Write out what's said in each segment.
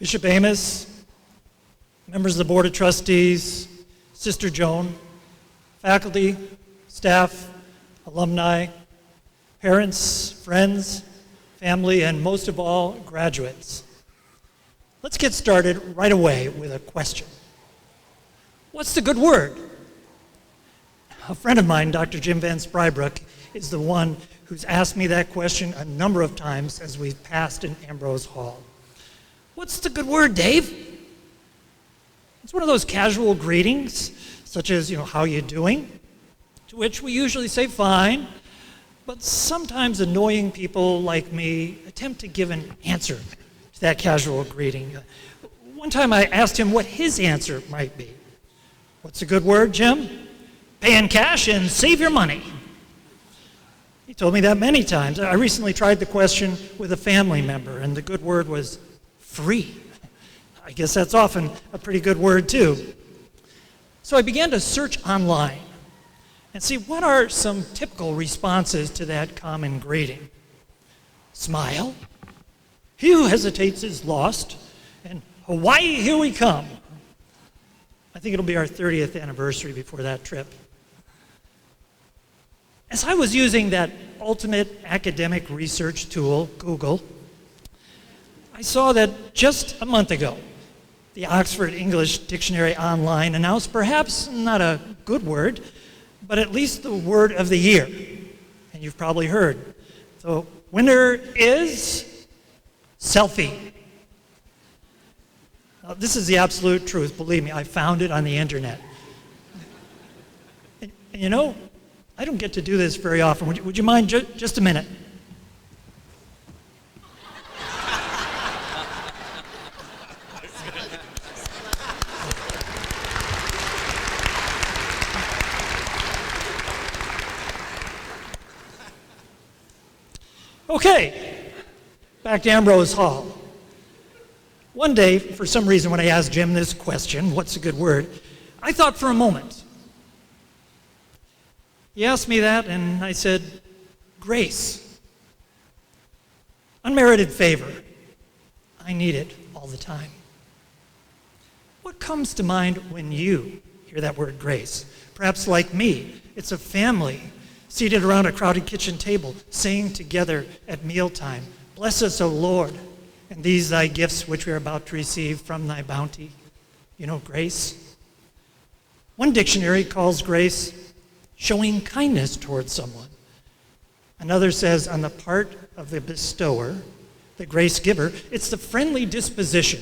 Bishop Amos, members of the Board of Trustees, Sister Joan, faculty, staff, alumni, parents, friends, family, and most of all, graduates. Let's get started right away with a question. What's the good word? A friend of mine, Dr. Jim Van Sprybrook, is the one who's asked me that question a number of times as we've passed in Ambrose Hall. What's the good word, Dave? It's one of those casual greetings, such as, how you doing? To which we usually say fine, but sometimes annoying people like me attempt to give an answer to that casual greeting. One time I asked him what his answer might be. What's a good word, Jim? Pay in cash and save your money. He told me that many times. I recently tried the question with a family member, and the good word was free. I guess that's often a pretty good word, too. So I began to search online and see what are some typical responses to that common greeting. Smile. He who hesitates is lost. And Hawaii, here we come. I think it'll be our 30th anniversary before that trip. As I was using that ultimate academic research tool, Google, I saw that just a month ago, the Oxford English Dictionary Online announced perhaps not a good word, but at least the word of the year. And you've probably heard. The winner is selfie. Now, this is the absolute truth. Believe me, I found it on the internet. And I don't get to do this very often. Would you mind just a minute? Okay, back to Ambrose Hall. One day, for some reason, when I asked Jim this question, what's a good word, I thought for a moment. He asked me that, and I said, grace. Unmerited favor. I need it all the time. What comes to mind when you hear that word grace? Perhaps like me, it's a family seated around a crowded kitchen table, saying together at mealtime, bless us, O Lord, and these thy gifts which we are about to receive from thy bounty. Grace. One dictionary calls grace showing kindness towards someone. Another says on the part of the bestower, the grace giver, it's the friendly disposition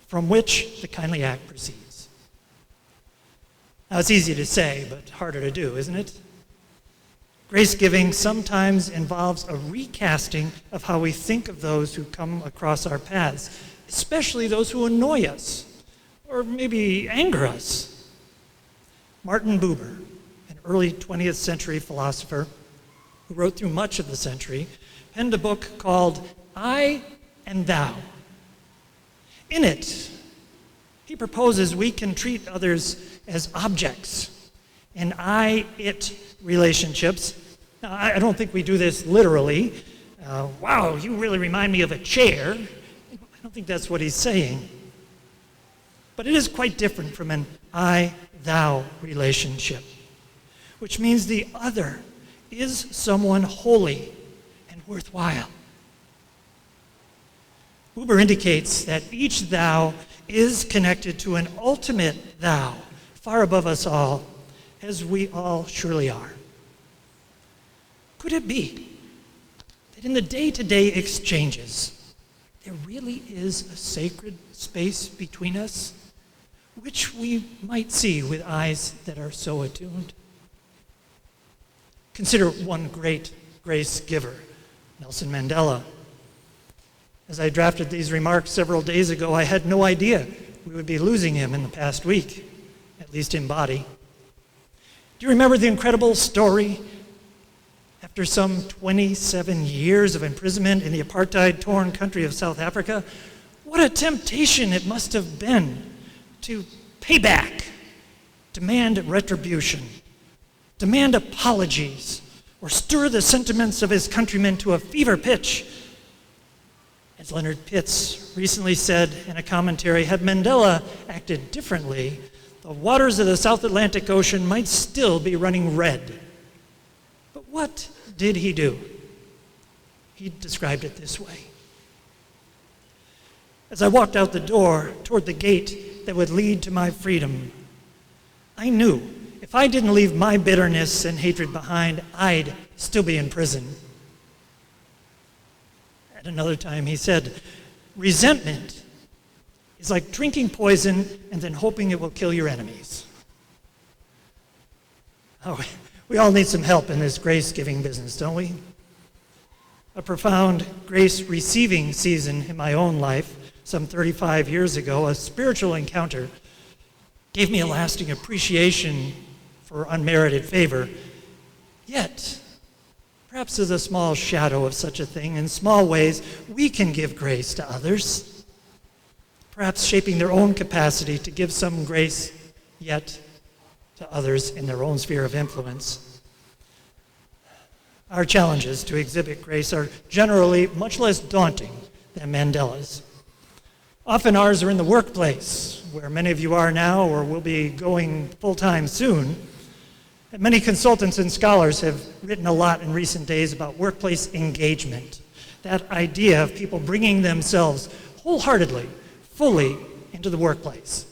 from which the kindly act proceeds. Now it's easy to say, but harder to do, isn't it? Grace giving sometimes involves a recasting of how we think of those who come across our paths, especially those who annoy us or maybe anger us. Martin Buber, an early 20th century philosopher who wrote through much of the century, penned a book called I and Thou. In it, he proposes we can treat others as objects in I-it relationships. Now, I don't think we do this literally. Wow, you really remind me of a chair. I don't think that's what he's saying. But it is quite different from an I-thou relationship, which means the other is someone holy and worthwhile. Buber indicates that each thou is connected to an ultimate thou, far above us all, as we all surely are. Could it be that in the day-to-day exchanges, there really is a sacred space between us, which we might see with eyes that are so attuned? Consider one great grace giver, Nelson Mandela. As I drafted these remarks several days ago, I had no idea we would be losing him in the past week, at least in body. Do you remember the incredible story? After some 27 years of imprisonment in the apartheid-torn country of South Africa, what a temptation it must have been to pay back, demand retribution, demand apologies, or stir the sentiments of his countrymen to a fever pitch. As Leonard Pitts recently said in a commentary, had Mandela acted differently, the waters of the South Atlantic Ocean might still be running red. But what did he do? He described it this way. As I walked out the door toward the gate that would lead to my freedom, I knew if I didn't leave my bitterness and hatred behind, I'd still be in prison. At another time, he said, resentment is like drinking poison and then hoping it will kill your enemies. Oh, we all need some help in this grace-giving business, don't we? A profound grace-receiving season in my own life, some 35 years ago, a spiritual encounter, gave me a lasting appreciation for unmerited favor. Yet, perhaps there's a small shadow of such a thing. In small ways, we can give grace to others, perhaps shaping their own capacity to give some grace yet to others in their own sphere of influence. Our challenges to exhibit grace are generally much less daunting than Mandela's. Often ours are in the workplace, where many of you are now or will be going full-time soon. And many consultants and scholars have written a lot in recent days about workplace engagement, that idea of people bringing themselves wholeheartedly, fully into the workplace.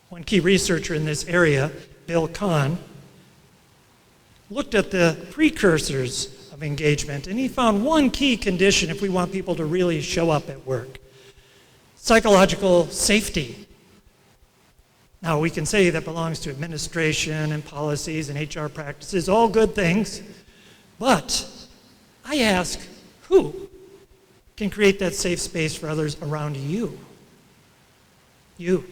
One key researcher in this area, Bill Kahn, looked at the precursors of engagement, and he found one key condition if we want people to really show up at work: psychological safety. Now, we can say that belongs to administration and policies and HR practices, all good things, but I ask, who can create that safe space for others around you? You,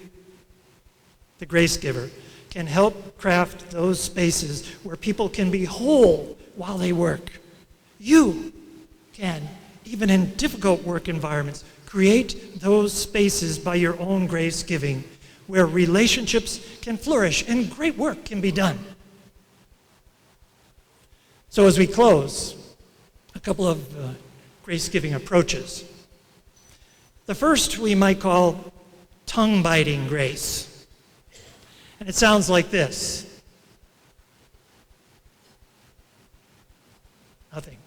the grace giver, can help craft those spaces where people can be whole while they work. You can, even in difficult work environments, create those spaces by your own grace giving, where relationships can flourish and great work can be done. So as we close, a couple of grace-giving approaches. The first we might call tongue-biting grace. And it sounds like this. Nothing.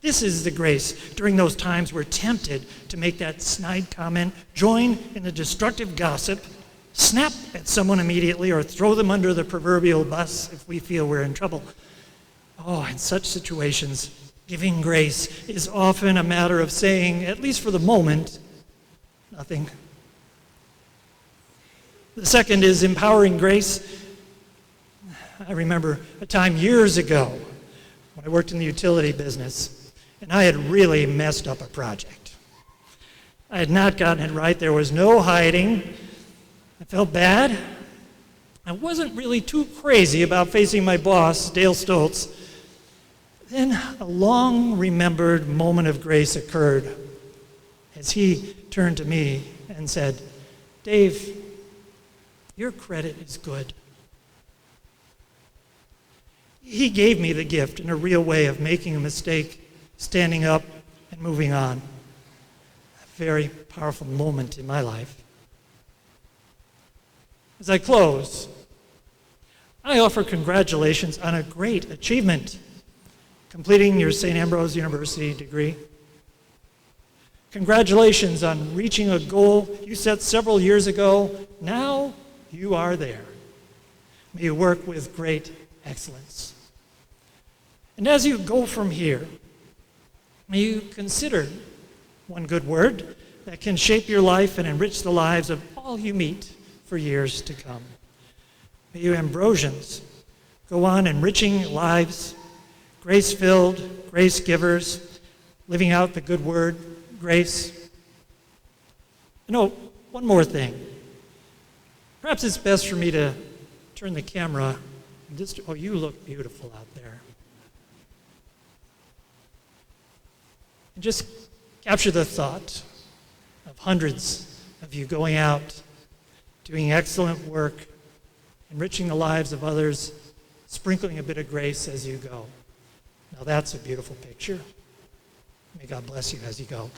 This is the grace during those times we're tempted to make that snide comment, join in the destructive gossip, snap at someone immediately, or throw them under the proverbial bus if we feel we're in trouble. Oh, in such situations, giving grace is often a matter of saying, at least for the moment, nothing. The second is empowering grace. I remember a time years ago when I worked in the utility business, and I had really messed up a project. I had not gotten it right. There was no hiding. I felt bad. I wasn't really too crazy about facing my boss, Dale Stoltz. Then a long-remembered moment of grace occurred as he turned to me and said, "Dave, your credit is good." He gave me the gift in a real way of making a mistake, standing up, and moving on. A very powerful moment in my life. As I close, I offer congratulations on a great achievement, completing your St. Ambrose University degree. Congratulations on reaching a goal you set several years ago. Now you are there. May you work with great excellence. And as you go from here, may you consider one good word that can shape your life and enrich the lives of all you meet for years to come. May you Ambrosians go on enriching lives, grace-filled, grace givers, living out the good word, grace. You know, one more thing. Perhaps it's best for me to turn the camera. Oh, you look beautiful out there. And just capture the thought of hundreds of you going out, doing excellent work, enriching the lives of others, sprinkling a bit of grace as you go. Now that's a beautiful picture. May God bless you as you go.